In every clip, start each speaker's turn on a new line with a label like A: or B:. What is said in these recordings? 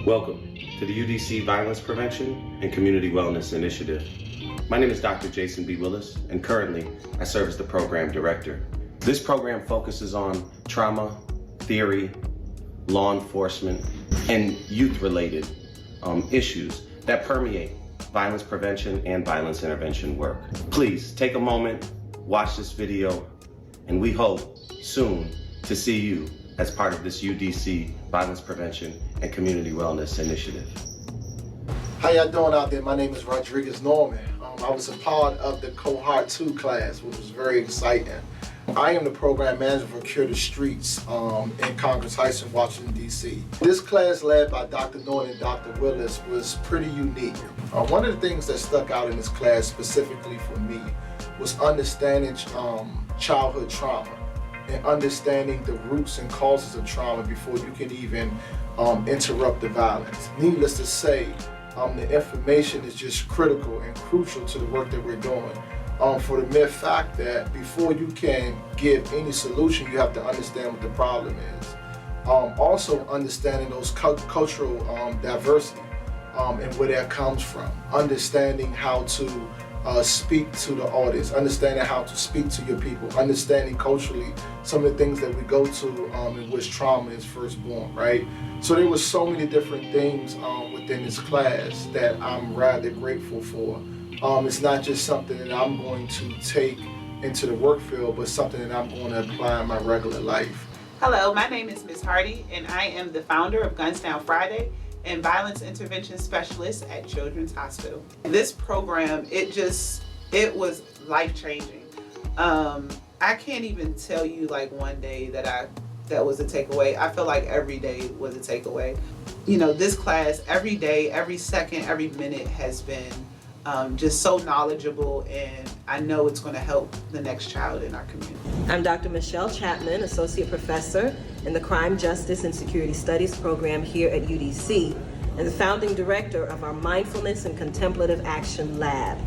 A: Welcome to the UDC Violence Prevention and Community Wellness Initiative. My name is Dr. Jason B. Willis, and currently I serve as the program director. This program focuses on trauma, theory, law enforcement, and youth-related issues that permeate violence prevention and violence intervention work. Please take a moment, watch this video, and we hope soon to see you as part of this UDC Violence Prevention and Community Wellness Initiative.
B: How y'all doing out there? My name is Rodriguez Norman. I was a part of the Cohort 2 class, which was very exciting. I am the program manager for Cure the Streets in Congress Heights in Washington, D.C. This class led by Dr. Norton and Dr. Willis was pretty unique. One of the things that stuck out in this class specifically for me was understanding childhood trauma and understanding the roots and causes of trauma before you can even interrupt the violence. Needless to say, the information is just critical and crucial to the work that we're doing. For the mere fact that before you can give any solution, you have to understand what the problem is. Also understanding those cultural diversity and where that comes from. Understanding how to speak to the audience, understanding how to speak to your people, understanding culturally some of the things that we go to in which trauma is first born, right? So there were so many different things within this class that I'm rather grateful for. It's not just something that I'm going to take into the work field, but something that I'm going to apply in my regular life.
C: Hello, my name is Ms. Hardy, and I am the founder of Guns Down Friday and Violence Intervention Specialist at Children's Hospital. This program, it was life-changing. I can't even tell you like one day that was a takeaway. I feel like every day was a takeaway. You know, this class, every day, every second, every minute has been just so knowledgeable, and I know it's going to help the next child in our community.
D: I'm Dr. Chatman, Associate Professor in the Crime, Justice, and Security Studies program here at UDC, and the founding director of our Mindfulness and Contemplative Action Lab.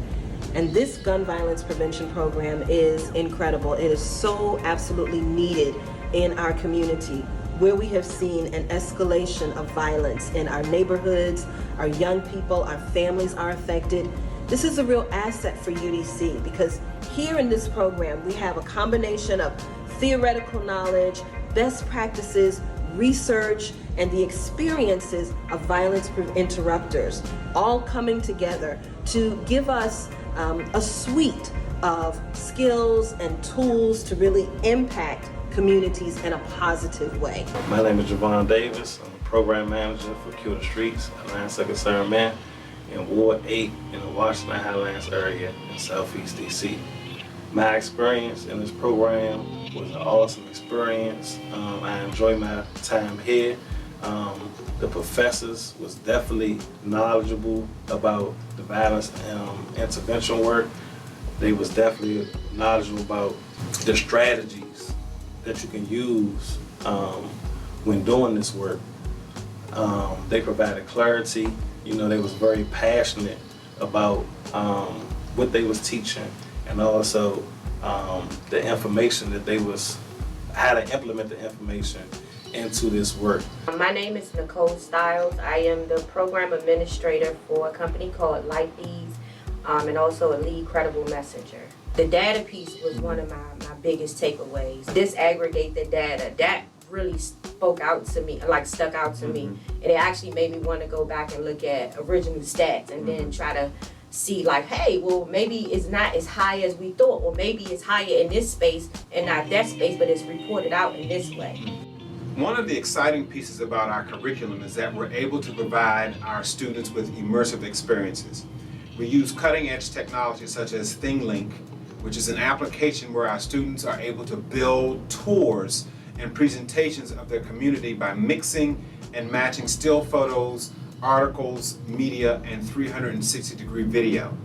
D: And this gun violence prevention program is incredible. It is so absolutely needed in our community, where we have seen an escalation of violence in our neighborhoods, our young people, our families are affected. This is a real asset for UDC because here in this program, we have a combination of theoretical knowledge, best practices, research, and the experiences of violence interrupters, all coming together to give us a suite of skills and tools to really impact communities in a positive way.
E: My name is Jovan Davis. I'm the program manager for Cure the Streets, Alliance of Concerned Men in Ward 8 in the Washington Highlands area in Southeast DC. My experience in this program was an awesome experience. I enjoyed my time here. The professors was definitely knowledgeable about the violence intervention work. They was definitely knowledgeable about the strategies that you can use when doing this work. They provided clarity. You know, they was very passionate about what they was teaching, and also the information that they was, how to implement the information into this work.
F: My name is Nicole Styles. I am the program administrator for a company called LifeEase, and also a lead credible messenger. The data piece was one of my biggest takeaways. Disaggregate the data, that really stuck out to me, and it actually made me want to go back and look at original stats and then try to see like, hey, well, maybe it's not as high as we thought, or maybe it's higher in this space and not that space, but it's reported out in this way.
G: One of the exciting pieces about our curriculum is that we're able to provide our students with immersive experiences. We use cutting-edge technology such as ThingLink, which is an application where our students are able to build tours and presentations of their community by mixing and matching still photos, articles, media, and 360-degree video.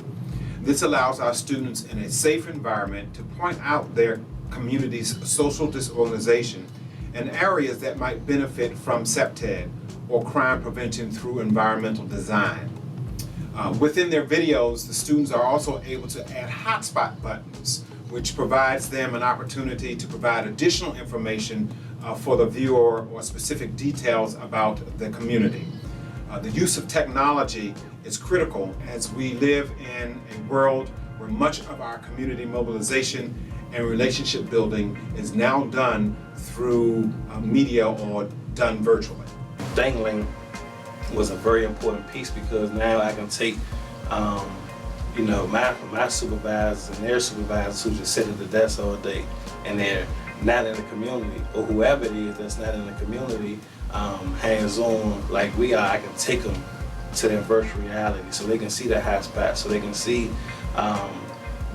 G: This allows our students in a safe environment to point out their community's social disorganization and areas that might benefit from CPTED or crime prevention through environmental design. Within their videos, the students are also able to add hotspot buttons, which provides them an opportunity to provide additional information for the viewer or specific details about the community. The use of technology is critical as we live in a world where much of our community mobilization and relationship building is now done through media or done virtually.
E: Dangling was a very important piece because now I can take my supervisors and their supervisors who just sit at the desk all day and they're not in the community, or whoever it is that's not in the community, hands-on like we are. I can take them to their virtual reality so they can see the hot spots, so they can see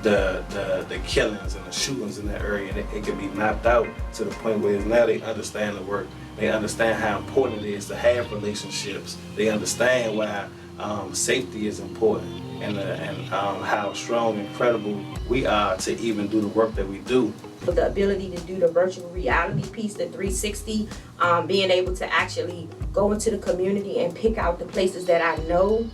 E: the killings and the shootings in that area. It can be mapped out to the point where now they understand the work. They understand how important it is to have relationships. They understand why safety is important and how strong and credible we are to even do the work that we do.
F: The ability to do the virtual reality piece, the 360, being able to actually go into the community and pick out the places that I know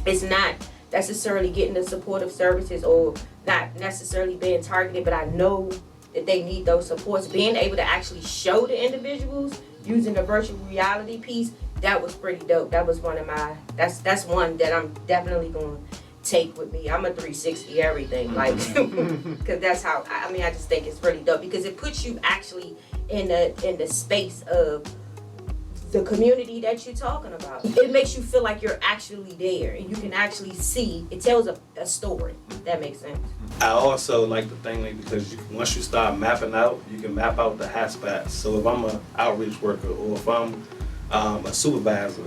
F: it's not necessarily getting the supportive services or not necessarily being targeted, but I know that they need those supports. Being able to actually show the individuals using the virtual reality piece, that was pretty dope. That was one of my, that's one that I'm definitely going to take with me. I'm a 360 everything, like, because that's how, I just think it's really dope because it puts you actually in the space of the community that you're talking about. It makes you feel like you're actually there and you can actually see, it tells a story, if that makes sense.
E: I also like the thing because once you start mapping out, you can map out the hot spots. So if I'm an outreach worker or if I'm a supervisor,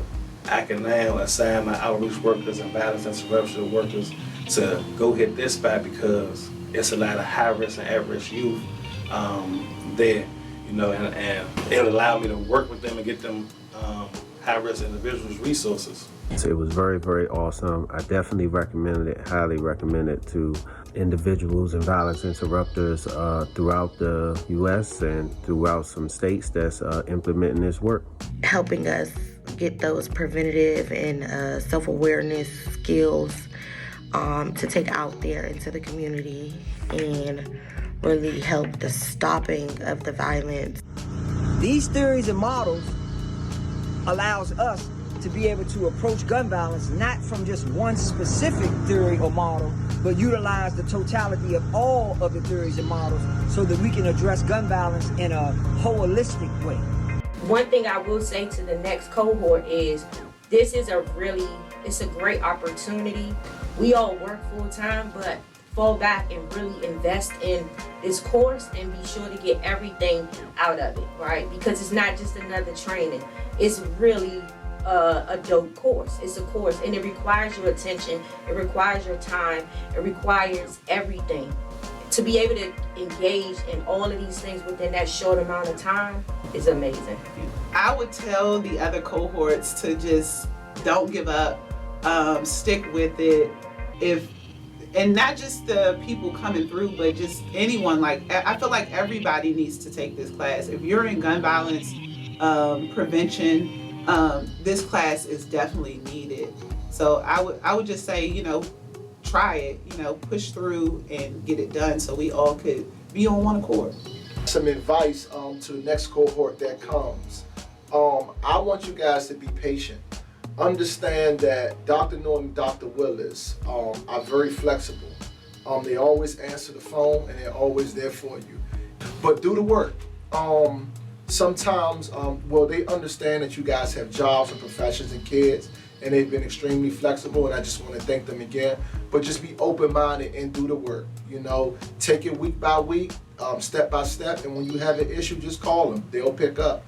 E: I can now assign my outreach workers and violence interruption workers to go hit this spot because it's a lot of high risk and at risk youth there, and it'll allow me to work with them and get them high risk individuals resources.
A: It was very, very awesome. I definitely recommend it, highly recommend it to individuals and violence interrupters throughout the U.S. and throughout some states that's implementing this work.
H: Helping us get those preventative and self-awareness skills to take out there into the community and really help the stopping of the violence.
I: These theories and models allows us to be able to approach gun violence not from just one specific theory or model, but utilize the totality of all of the theories and models so that we can address gun violence in a holistic way.
F: One thing I will say to the next cohort is this is it's a great opportunity. We all work full time, but fall back and really invest in this course and be sure to get everything out of it, right? Because it's not just another training. It's really a dope course. It's a course and it requires your attention, it requires your time, it requires everything. To be able to engage in all of these things within that short amount of time is amazing.
C: I would tell the other cohorts to just don't give up, stick with it. And not just the people coming through, but just anyone. Like, I feel like everybody needs to take this class. If you're in gun violence prevention, this class is definitely needed. So I would just say, try it, push through and get it done so we all could be on one accord.
B: Some advice to the next cohort that comes. I want you guys to be patient. Understand that Dr. Norton and Dr. Willis are very flexible. They always answer the phone and they're always there for you. But do the work. Sometimes, they understand that you guys have jobs and professions and kids, and they've been extremely flexible, and I just want to thank them again. But just be open-minded and do the work. Take it week by week, step by step, and when you have an issue, just call them. They'll pick up.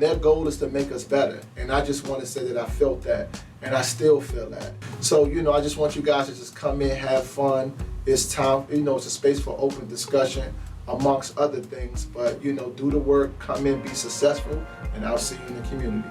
B: Their goal is to make us better, and I just want to say that I felt that, and I still feel that. So, I just want you guys to just come in, have fun. It's time, it's a space for open discussion, amongst other things, but do the work, come in, be successful, and I'll see you in the community.